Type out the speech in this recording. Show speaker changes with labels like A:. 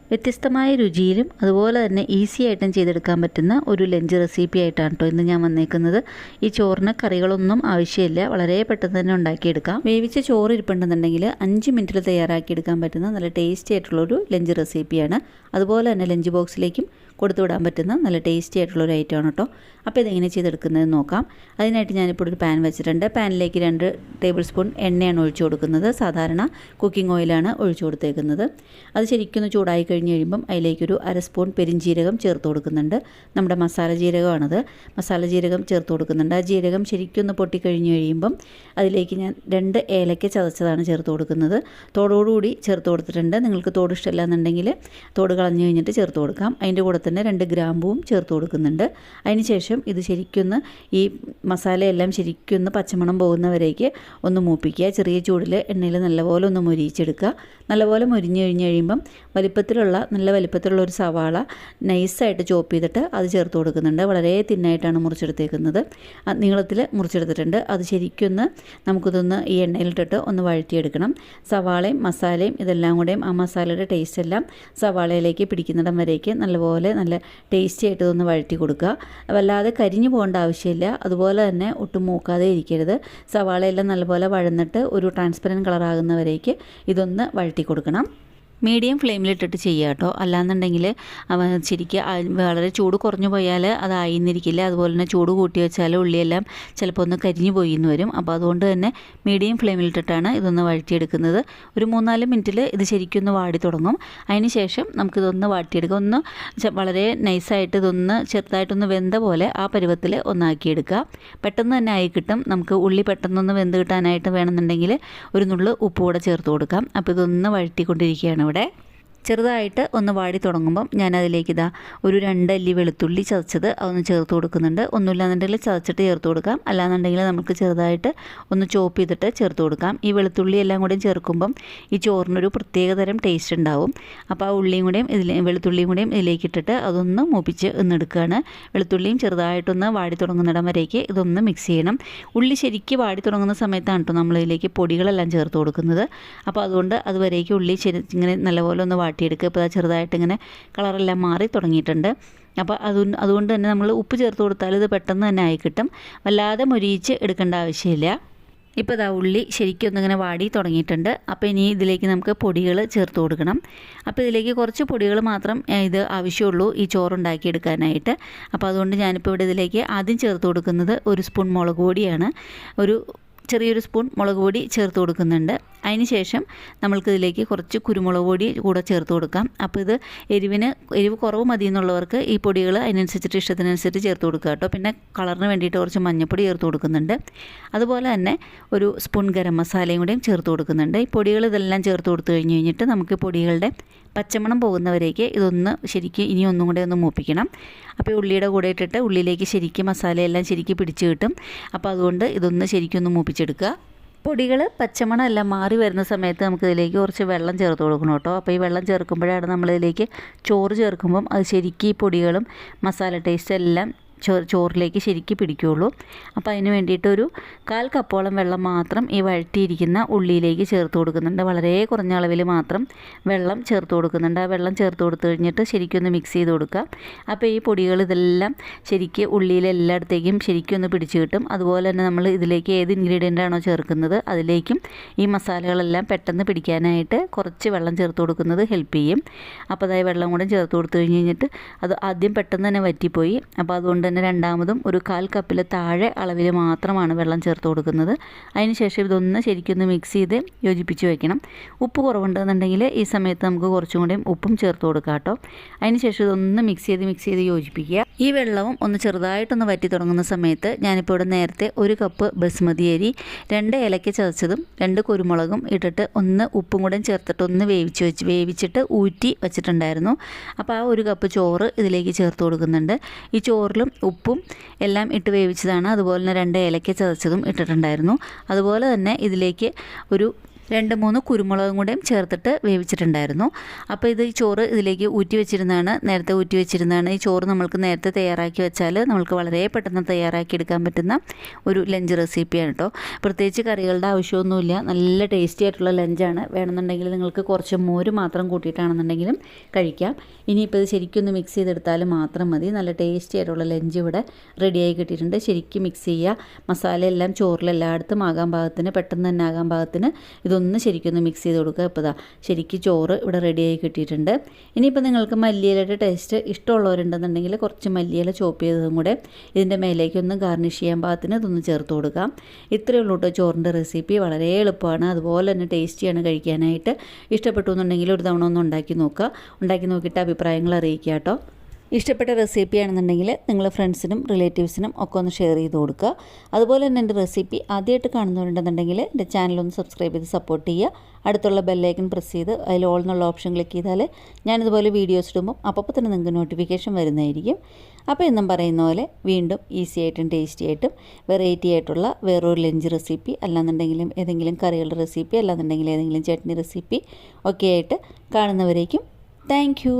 A: വ്യത്യസ്തമായ രുചിയിലും അതുപോലെ തന്നെ ഈസി ആയിട്ടും ചെയ്തെടുക്കാൻ പറ്റുന്ന ഒരു ലഞ്ച് റെസിപ്പി ആയിട്ടാണ് കേട്ടോ ഇന്ന് ഞാൻ വന്നേക്കുന്നത്. ഈ ചോറിന് കറികളൊന്നും ആവശ്യമില്ല, വളരെ പെട്ടെന്ന് തന്നെ ഉണ്ടാക്കിയെടുക്കാം. വേവിച്ച ചോറ് ഇരിപ്പുണ്ടെന്നുണ്ടെങ്കിൽ 5 മിനിറ്റിൽ തയ്യാറാക്കിയെടുക്കാൻ പറ്റുന്ന നല്ല ടേസ്റ്റി ആയിട്ടുള്ളൊരു ലഞ്ച് റെസിപ്പിയാണ്. അതുപോലെ തന്നെ ലഞ്ച് ബോക്സിലേക്കും കൊടുത്തു വിടാൻ പറ്റുന്ന നല്ല ടേസ്റ്റി ആയിട്ടുള്ളൊരു ഐറ്റമാണ് കേട്ടോ. അപ്പോൾ ഇതെങ്ങനെ ചെയ്തെടുക്കുന്നത് നോക്കാം. അതിനായിട്ട് ഞാനിപ്പോൾ ഒരു പാൻ വെച്ചിട്ടുണ്ട്. പാനിലേക്ക് 2 ടേബിൾ സ്പൂൺ എണ്ണയാണ് ഒഴിച്ചു കൊടുക്കുന്നത്. സാധാരണ കുക്കിംഗ് ഓയിലാണ് ഒഴിച്ചു കൊടുത്തേക്കുന്നത്. അത് ശരിക്കൊന്ന് ചൂടായി കഴിഞ്ഞ് കഴിയുമ്പം അതിലേക്കൊരു 1/2 സ്പൂൺ പെരിഞ്ജീരകം ചേർത്ത് കൊടുക്കുന്നുണ്ട്. നമ്മുടെ മസാല ജീരകമാണത്. മസാല ജീരകം ചേർത്ത് കൊടുക്കുന്നുണ്ട്. ആ ജീരകം ശരിക്കൊന്ന് പൊട്ടിക്കഴിഞ്ഞ് കഴിയുമ്പം അതിലേക്ക് ഞാൻ 2 ഏലക്ക ചതച്ചതാണ് ചേർത്ത് കൊടുക്കുന്നത്. തോടോടുകൂടി ചേർത്ത് കൊടുത്തിട്ടുണ്ട്. നിങ്ങൾക്ക് തോട് ഇഷ്ടമല്ല എന്നുണ്ടെങ്കിൽ തോട് കളഞ്ഞ് കഴിഞ്ഞിട്ട് ചേർത്ത് കൊടുക്കാം. അതിൻ്റെ കൂടെ തന്നെ 2 ഗ്രാമ്പൂവും ചേർത്ത് കൊടുക്കുന്നുണ്ട്. അതിനുശേഷം ഇത് ശരിക്കൊന്ന് ഈ മസാലയെല്ലാം ശരിക്കൊന്ന് പച്ചമണം പോകുന്നവരേക്ക് ഒന്ന് മൂപ്പിക്കുക. ചെറിയ ചൂടിൽ എണ്ണയിൽ നല്ലപോലെ ഒന്ന് മൊരിയിച്ചെടുക്കുക. നല്ലപോലെ മൊരിഞ്ഞ് കഴിഞ്ഞ് കഴിയുമ്പം നല്ല വലിപ്പത്തിലുള്ള ഒരു സവാള നൈസായിട്ട് ചോപ്പ് ചെയ്തിട്ട് അത് ചേർത്ത് കൊടുക്കുന്നുണ്ട്. വളരെ തിന്നായിട്ടാണ് മുറിച്ചെടുത്തേക്കുന്നത്. നീളത്തിൽ മുറിച്ചെടുത്തിട്ടുണ്ട്. അത് ശരിക്കൊന്ന് നമുക്കിതൊന്ന് ഈ എണ്ണയിലിട്ടിട്ട് ഒന്ന് വഴറ്റിയെടുക്കണം. സവാളയും മസാലയും ഇതെല്ലാം കൂടെയും ആ മസാലയുടെ ടേസ്റ്റ് എല്ലാം സവാളയിലേക്ക് പിടിക്കുന്നിടം വരേക്ക് നല്ല ടേസ്റ്റി ആയിട്ട് ഇതൊന്ന് വഴറ്റി കൊടുക്കുക. വല്ലാതെ കരിഞ്ഞു പോകേണ്ട ആവശ്യമില്ല. അതുപോലെ തന്നെ ഒട്ടും മൂക്കാതെ ഇരിക്കരുത്. സവാളയെല്ലാം നല്ലപോലെ വഴന്നിട്ട് ഒരു ട്രാൻസ്പെറൻറ്റ് കളറാകുന്നവരേക്ക് ഇതൊന്ന് വഴറ്റി കൊടുക്കണം. മീഡിയം ഫ്ലെയിമിലിട്ടിട്ട് ചെയ്യുക കേട്ടോ. അല്ലാന്നുണ്ടെങ്കിൽ ശരിക്കും വളരെ ചൂട് കുറഞ്ഞു പോയാൽ അതായിരിക്കില്ല. അതുപോലെ തന്നെ ചൂട് കൂട്ടി വെച്ചാൽ ഉള്ളിയെല്ലാം ചിലപ്പോൾ ഒന്ന് കരിഞ്ഞു പോയി എന്ന് വരും. അപ്പോൾ അതുകൊണ്ട് തന്നെ മീഡിയം ഫ്ലെയിമിലിട്ടിട്ടാണ് ഇതൊന്ന് വഴറ്റിയെടുക്കുന്നത്. ഒരു 3-4 മിനിറ്റിൽ ഇത് ശരിക്കും ഒന്ന് വാടി തുടങ്ങും. അതിന് ശേഷം നമുക്കിതൊന്ന് വാട്ടിയെടുക്കുക. ഒന്ന് വളരെ നൈസായിട്ട് ഇതൊന്ന് ചെറുതായിട്ടൊന്ന് വെന്ത പോലെ ആ പരുവത്തിൽ ഒന്നാക്കിയെടുക്കുക. പെട്ടെന്ന് തന്നെ ആയി കിട്ടും. നമുക്ക് ഉള്ളി പെട്ടെന്നൊന്ന് വെന്ത് കിട്ടാനായിട്ട് വേണമെന്നുണ്ടെങ്കിൽ ഒരു നുള്ളു ഉപ്പ് കൂടെ ചേർത്ത് കൊടുക്കാം. അപ്പോൾ ഇതൊന്ന് വഴറ്റിക്കൊണ്ടിരിക്കുകയാണ് ഇവിടെ. ചെറുതായിട്ട് ഒന്ന് വാടി തുടങ്ങുമ്പം ഞാനതിലേക്ക് ഒരു 2 അല്ലി വെളുത്തുള്ളി ചതച്ചത് അതൊന്ന് ചേർത്ത് കൊടുക്കുന്നുണ്ട്. ഒന്നുമില്ലാന്നുണ്ടെങ്കിൽ ചതച്ചിട്ട് ചേർത്ത് കൊടുക്കാം. അല്ലാന്നുണ്ടെങ്കിൽ നമുക്ക് ചെറുതായിട്ട് ഒന്ന് ചോപ്പ് ചെയ്തിട്ട് ചേർത്ത് കൊടുക്കാം. ഈ വെളുത്തുള്ളി എല്ലാം കൂടെയും ചേർക്കുമ്പം ഈ ചോറിനൊരു പ്രത്യേകതരം ടേസ്റ്റ് ഉണ്ടാവും. അപ്പോൾ ആ വെളുത്തുള്ളിയും കൂടെയും ഇതിലേക്ക് ഇട്ടിട്ട് അതൊന്ന് മൂപ്പിച്ച് എടുക്കുകയാണ്. വെളുത്തുള്ളിയും ചെറുതായിട്ടൊന്ന് വാടി തുടങ്ങുന്നിടം വരേക്ക് ഇതൊന്ന് മിക്സ് ചെയ്യണം. ഉള്ളി ശരിക്കും വാടി തുടങ്ങുന്ന സമയത്താണ് കേട്ടോ നമ്മളിതിലേക്ക് പൊടികളെല്ലാം ചേർത്ത് കൊടുക്കുന്നത്. അപ്പോൾ അതുകൊണ്ട് അതുവരേക്ക് ഉള്ളി ഇങ്ങനെ നല്ലപോലെ ഒന്ന് വാട്ടിയെടുക്കുക. ഇപ്പോൾ ചെറുതായിട്ട് ഇങ്ങനെ കളറെല്ലാം മാറി തുടങ്ങിയിട്ടുണ്ട്. അപ്പോൾ അതുകൊണ്ട് തന്നെ നമ്മൾ ഉപ്പ് ചേർത്ത് കൊടുത്താൽ ഇത് പെട്ടെന്ന് തന്നെ ആയി കിട്ടും. വല്ലാതെ മൊരിയിച്ച് എടുക്കേണ്ട ആവശ്യമില്ല. ഇപ്പോൾ ഉള്ളി ശരിക്കും ഒന്നിങ്ങനെ വാടി തുടങ്ങിയിട്ടുണ്ട്. അപ്പോൾ ഇനി ഇതിലേക്ക് നമുക്ക് പൊടികൾ ചേർത്ത് കൊടുക്കണം. അപ്പോൾ ഇതിലേക്ക് കുറച്ച് പൊടികൾ മാത്രം ഇത് ആവശ്യമുള്ളൂ ഈ ചോറുണ്ടാക്കിയെടുക്കാനായിട്ട്. അപ്പോൾ അതുകൊണ്ട് ഞാനിപ്പോൾ ഇവിടെ ഇതിലേക്ക് ആദ്യം ചേർത്ത് കൊടുക്കുന്നത് 1 സ്പൂൺ മുളക് പൊടിയാണ്. ചെറിയൊരു സ്പൂൺ മുളക് പൊടി ചേർത്ത് കൊടുക്കുന്നുണ്ട്. അതിന് ശേഷം നമ്മൾക്കിതിലേക്ക് കുറച്ച് കുരുമുളക് പൊടി കൂടെ ചേർത്ത് കൊടുക്കാം. അപ്പോൾ ഇത് എരിവ് കുറവ് മതി എന്നുള്ളവർക്ക് ഈ പൊടികൾ അതിനനുസരിച്ചിട്ട് ഇഷ്ടത്തിനനുസരിച്ച് ചേർത്ത് കൊടുക്കുക കേട്ടോ. പിന്നെ കളറിന് വേണ്ടിയിട്ട് കുറച്ച് മഞ്ഞൾപ്പൊടി ചേർത്ത് കൊടുക്കുന്നുണ്ട്. അതുപോലെ തന്നെ 1 സ്പൂൺ ഗരം മസാലയും കൂടെയും ചേർത്ത് കൊടുക്കുന്നുണ്ട്. ഈ പൊടികൾ ഇതെല്ലാം ചേർത്ത് കൊടുത്തു കഴിഞ്ഞിട്ട് നമുക്ക് പൊടികളുടെ പച്ചമണം പോകുന്നവരേക്ക് ഇതൊന്ന് ശരിക്കും ഇനി ഒന്നും കൂടെ ഒന്ന് മൂപ്പിക്കണം. അപ്പോൾ ഉള്ളിയുടെ കൂടെ ഇട്ടിട്ട് ഉള്ളിലേക്ക് ശരിക്കും മസാലയെല്ലാം ശരിക്കും പിടിച്ച് കിട്ടും. അപ്പോൾ അതുകൊണ്ട് ഇതൊന്ന് ശരിക്കും ഒന്ന് മൂപ്പിച്ചെടുക്കുക. പൊടികൾ പച്ചമണം എല്ലാം മാറി വരുന്ന സമയത്ത് നമുക്കിതിലേക്ക് കുറച്ച് വെള്ളം ചേർത്ത് കൊടുക്കണം കേട്ടോ. അപ്പോൾ ഈ വെള്ളം ചേർക്കുമ്പോഴാണ് നമ്മളിതിലേക്ക് ചോറ് ചേർക്കുമ്പം അത് ശരിക്കും ഈ പൊടികളും മസാല ടേസ്റ്റ് എല്ലാം ചോറിലേക്ക് ശരിക്കും പിടിക്കുകയുള്ളൂ. അപ്പോൾ അതിന് വേണ്ടിയിട്ട് ഒരു 1/4 കപ്പോളം വെള്ളം മാത്രം ഈ വഴറ്റിയിരിക്കുന്ന ഉള്ളിയിലേക്ക് ചേർത്ത് കൊടുക്കുന്നുണ്ട്. വളരെ കുറഞ്ഞ അളവിൽ മാത്രം വെള്ളം ചേർത്ത് കൊടുക്കുന്നുണ്ട്. ആ വെള്ളം ചേർത്ത് കൊടുത്തു കഴിഞ്ഞിട്ട് ശരിക്കും ഒന്ന് മിക്സ് ചെയ്ത് കൊടുക്കുക. അപ്പോൾ ഈ പൊടികൾ ഇതെല്ലാം ശരിക്കും ഉള്ളിയിൽ എല്ലായിടത്തേക്കും ശരിക്കും ഒന്ന് പിടിച്ച് കിട്ടും. അതുപോലെ തന്നെ നമ്മൾ ഇതിലേക്ക് ഏത് ഇൻഗ്രീഡിയൻ്റ് ആണോ ചേർക്കുന്നത് അതിലേക്കും ഈ മസാലകളെല്ലാം പെട്ടെന്ന് പിടിക്കാനായിട്ട് കുറച്ച് വെള്ളം ചേർത്ത് കൊടുക്കുന്നത് ഹെൽപ്പ് ചെയ്യും. അപ്പോൾ അതായത് വെള്ളം കൂടെ ചേർത്ത് കൊടുത്തു കഴിഞ്ഞിട്ട് അത് ആദ്യം പെട്ടെന്ന് തന്നെ വറ്റിപ്പോയി. അപ്പോൾ അതുകൊണ്ട് തന്നെ രണ്ടാമതും ഒരു 1/4 കപ്പിൽ താഴെ അളവിൽ മാത്രമാണ് വെള്ളം ചേർത്ത് കൊടുക്കുന്നത്. അതിനുശേഷം ഇതൊന്ന് ശരിക്കൊന്ന് മിക്സ് ചെയ്ത് യോജിപ്പിച്ച് വയ്ക്കണം. ഉപ്പ് കുറവുണ്ടെന്നുണ്ടെങ്കിൽ ഈ സമയത്ത് നമുക്ക് കുറച്ചും കൂടെയും ഉപ്പും ചേർത്ത് കൊടുക്കാം കേട്ടോ. അതിനുശേഷം ഇതൊന്ന് മിക്സ് ചെയ്ത് യോജിപ്പിക്കുക. ഈ വെള്ളവും ഒന്ന് ചെറുതായിട്ടൊന്ന് വറ്റി തുടങ്ങുന്ന സമയത്ത് ഞാനിപ്പോൾ ഇവിടെ നേരത്തെ 1 കപ്പ് ബസ്മതി അരി 2 ഏലക്ക ചതച്ചതും 2 കുരുമുളകും ഇട്ടിട്ട് ഒന്ന് ഉപ്പും കൂടെ ചേർത്തിട്ട് ഒന്ന് വേവിച്ചിട്ട് ഊറ്റി വെച്ചിട്ടുണ്ടായിരുന്നു. അപ്പോൾ ആ 1 കപ്പ് ചോറ് ഇതിലേക്ക് ചേർത്ത് കൊടുക്കുന്നുണ്ട്. ഈ ചോറിലും ഉപ്പും എല്ലാം ഇട്ട് വേവിച്ചതാണ്. അതുപോലെ തന്നെ 2 ഏലക്ക ചതച്ചതും ഇട്ടിട്ടുണ്ടായിരുന്നു. അതുപോലെ തന്നെ ഇതിലേക്ക് ഒരു 2-3 കുരുമുളകും കൂടെയും ചേർത്തിട്ട് വേവിച്ചിട്ടുണ്ടായിരുന്നു. അപ്പോൾ ഈ ചോറ് ഇതിലേക്ക് ഊറ്റി വെച്ചിരുന്നതാണ്, നേരത്തെ ഊറ്റി വെച്ചിരുന്നതാണ്. ഈ ചോറ് നമ്മൾക്ക് നേരത്തെ തയ്യാറാക്കി വെച്ചാൽ നമ്മൾക്ക് വളരെ പെട്ടെന്ന് തയ്യാറാക്കി എടുക്കാൻ പറ്റുന്ന ഒരു ലഞ്ച് റെസിപ്പിയാണ് കേട്ടോ. പ്രത്യേകിച്ച് കറികളുടെ ആവശ്യമൊന്നുമില്ല, നല്ല ടേസ്റ്റി ആയിട്ടുള്ള ലഞ്ചാണ്. വേണമെന്നുണ്ടെങ്കിൽ നിങ്ങൾക്ക് കുറച്ച് മോര് മാത്രം കൂട്ടിയിട്ടാണെന്നുണ്ടെങ്കിലും കഴിക്കാം. ഇനിയിപ്പോൾ ഇത് ശരിക്കൊന്ന് മിക്സ് ചെയ്തെടുത്താൽ മാത്രം മതി. നല്ല ടേസ്റ്റി ആയിട്ടുള്ള ലഞ്ച് ഇവിടെ റെഡിയായി കിട്ടിയിട്ടുണ്ട്. ശരിക്കും മിക്സ് ചെയ്യുക, മസാലയെല്ലാം ചോറിലെല്ലായിടത്തും ആകാൻ പാകത്തിന്, പെട്ടെന്ന് തന്നെ ആകാൻ പാകത്തിന് ഇതൊന്ന് ശരിക്കൊന്ന് മിക്സ് ചെയ്ത് കൊടുക്കുക. ഇപ്പോൾ ശരിക്കും ചോറ് ഇവിടെ റെഡിയായി കിട്ടിയിട്ടുണ്ട്. ഇനിയിപ്പോൾ നിങ്ങൾക്ക് മല്ലിയിലയുടെ ടേസ്റ്റ് ഇഷ്ടമുള്ളവരുണ്ടെന്നുണ്ടെങ്കിൽ കുറച്ച് മല്ലിയില ചോപ്പ് ചെയ്തതും കൂടെ ഇതിൻ്റെ മേലേക്കൊന്ന് ഗാർണിഷ് ചെയ്യാൻ പാകത്തിന് ഇതൊന്ന് ചേർത്ത് കൊടുക്കാം. ഇത്രയേ ഉള്ളൂ കേട്ടോ ചോറിൻ്റെ റെസിപ്പി. വളരെ എളുപ്പമാണ്, അതുപോലെ തന്നെ ടേസ്റ്റിയാണ് കഴിക്കാനായിട്ട്. ഇഷ്ടപ്പെട്ടു എന്നുണ്ടെങ്കിൽ ഒരു തവണ ഒന്ന് ഉണ്ടാക്കി നോക്കുക. ഉണ്ടാക്കി നോക്കിയിട്ട് അഭിപ്രായങ്ങൾ അറിയിക്കുക കേട്ടോ. ഇഷ്ടപ്പെട്ട റെസിപ്പി ആണെന്നുണ്ടെങ്കിൽ നിങ്ങൾ ഫ്രണ്ട്സിനും റിലേറ്റീവ്സിനും ഒക്കെ ഒന്ന് ഷെയർ ചെയ്ത് കൊടുക്കുക. അതുപോലെ തന്നെ എൻ്റെ റെസിപ്പി ആദ്യമായിട്ട് കാണുന്നവരുണ്ടെന്നുണ്ടെങ്കിൽ എൻ്റെ ചാനലൊന്ന് സബ്സ്ക്രൈബ് ചെയ്ത് സപ്പോർട്ട് ചെയ്യുക. അടുത്തുള്ള ബെല്ലൈക്കൺ പ്രസ് ചെയ്ത് അതിൽ ഓൾ എന്നുള്ള ഓപ്ഷൻ ക്ലിക്ക് ചെയ്താൽ ഞാനിതുപോലെ വീഡിയോസ് ഇടുമ്പോൾ അപ്പോൾ തന്നെ നിങ്ങൾക്ക് നോട്ടിഫിക്കേഷൻ വരുന്നതായിരിക്കും. അപ്പോൾ എന്നും പറയുന്ന പോലെ വീണ്ടും ഈസി ആയിട്ടും ടേസ്റ്റി ആയിട്ടും വെറൈറ്റി ആയിട്ടുള്ള വേറൊരു ലഞ്ച് റെസിപ്പി, അല്ലാന്നുണ്ടെങ്കിലും ഏതെങ്കിലും കറികളുടെ റെസിപ്പി, അല്ലാന്നുണ്ടെങ്കിൽ ഏതെങ്കിലും ചട്നി റെസിപ്പി ഒക്കെ ആയിട്ട് കാണുന്നവരേക്കും താങ്ക് യു.